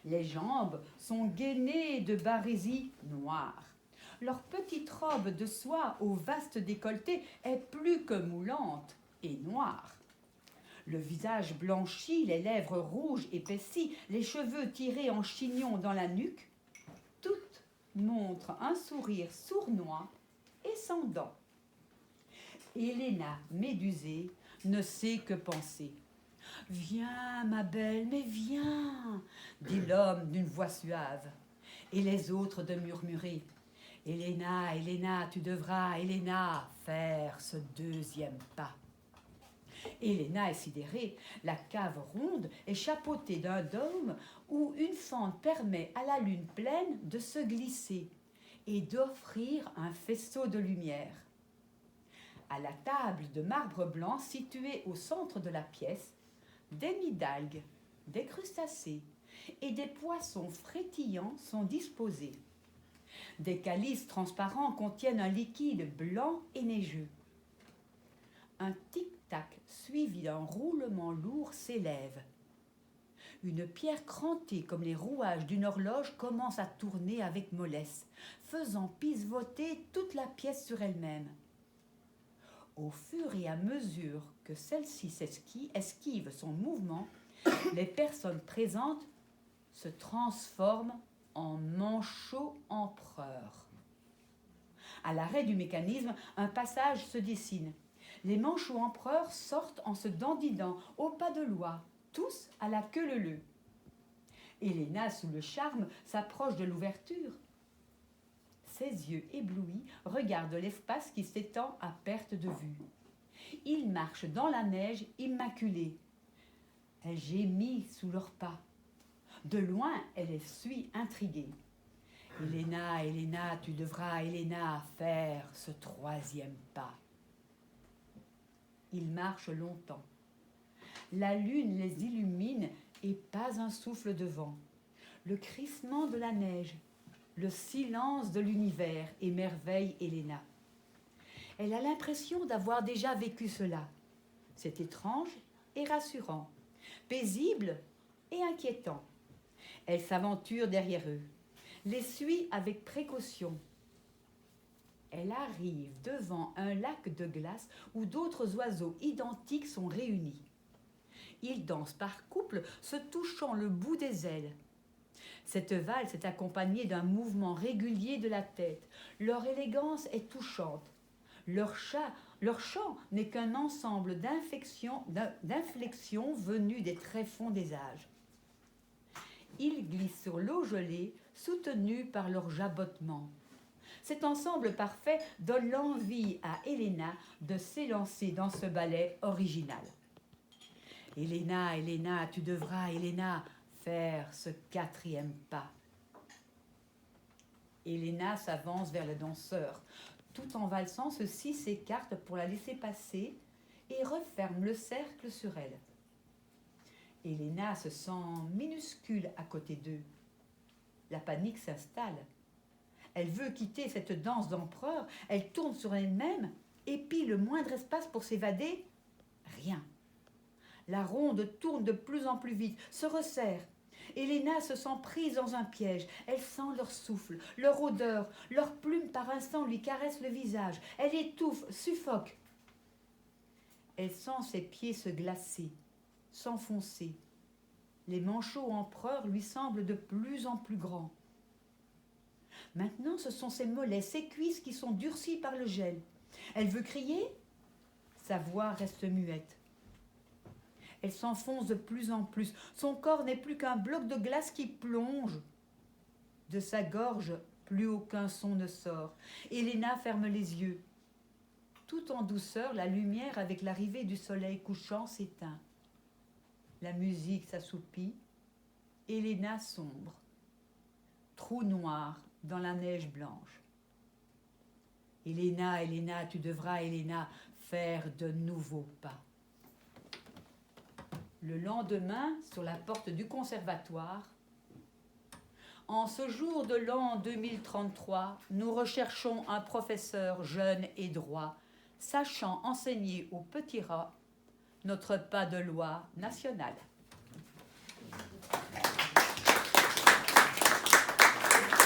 Les jambes sont gainées de barésie noire. Leur petite robe de soie au vaste décolleté est plus que moulante et noire. Le visage blanchi, les lèvres rouges épaissies, les cheveux tirés en chignon dans la nuque, toutes montrent un sourire sournois et sans dents. Héléna, médusée, ne sait que penser. « Viens, ma belle, mais viens !» dit l'homme d'une voix suave. Et les autres de murmurer. « Héléna, Héléna, tu devras, Héléna, faire ce deuxième pas. » Héléna est sidérée. La cave ronde est chapeautée d'un dôme où une fente permet à la lune pleine de se glisser et d'offrir un faisceau de lumière. À la table de marbre blanc située au centre de la pièce, des nids d'algues, des crustacés et des poissons frétillants sont disposés. Des calices transparents contiennent un liquide blanc et neigeux. Un tic-tac suivi d'un roulement lourd s'élève. Une pierre crantée comme les rouages d'une horloge commence à tourner avec mollesse, faisant pivoter toute la pièce sur elle-même. Au fur et à mesure que celle-ci esquive son mouvement, les personnes présentes se transforment en manchots empereurs. À l'arrêt du mécanisme, un passage se dessine. Les manchots empereurs sortent en se dandinant au pas de loi, tous à la queue leu-leu. Héléna, sous le charme, s'approche de l'ouverture. Ses yeux éblouis regardent l'espace qui s'étend à perte de vue. Ils marchent dans la neige immaculée. Elle gémit sous leurs pas. De loin, elle les suit intriguée. « Héléna, Héléna, tu devras, Héléna, faire ce troisième pas. » Ils marchent longtemps. La lune les illumine et pas un souffle de vent. Le crissement de la neige, le silence de l'univers émerveille Héléna. Elle a l'impression d'avoir déjà vécu cela. C'est étrange et rassurant, paisible et inquiétant. Elle s'aventure derrière eux, les suit avec précaution. Elle arrive devant un lac de glace où d'autres oiseaux identiques sont réunis. Ils dansent par couple, se touchant le bout des ailes. Cette valse est accompagnée d'un mouvement régulier de la tête. Leur élégance est touchante. Leur chant n'est qu'un ensemble d'inflexions venues des tréfonds des âges. Ils glissent sur l'eau gelée, soutenus par leurs jabotements. Cet ensemble parfait donne l'envie à Héléna de s'élancer dans ce ballet original. « Héléna, Héléna, tu devras, Héléna, faire ce quatrième pas. » Héléna s'avance vers le danseur. Tout en valsant, ceux-ci s'écartent pour la laisser passer et referment le cercle sur elle. Héléna se sent minuscule à côté d'eux. La panique s'installe. Elle veut quitter cette danse d'empereur, elle tourne sur elle-même, épie le moindre espace pour s'évader. Rien. La ronde tourne de plus en plus vite, se resserre. Héléna se sent prise dans un piège. Elle sent leur souffle, leur odeur, leurs plumes par instant lui caressent le visage. Elle étouffe, suffoque. Elle sent ses pieds se glacer, s'enfoncer. Les manchots empereurs lui semblent de plus en plus grands. Maintenant, ce sont ses mollets, ses cuisses qui sont durcies par le gel. Elle veut crier, sa voix reste muette. Elle s'enfonce de plus en plus. Son corps n'est plus qu'un bloc de glace qui plonge. De sa gorge, plus aucun son ne sort. Héléna ferme les yeux. Tout en douceur, la lumière avec l'arrivée du soleil couchant s'éteint. La musique s'assoupit. Héléna sombre. Trou noir dans la neige blanche. Héléna, Héléna, tu devras, Héléna, faire de nouveaux pas. Le lendemain, sur la porte du conservatoire, en ce jour de l'an 2033, nous recherchons un professeur jeune et droit, sachant enseigner aux petits rats notre pas de loi national.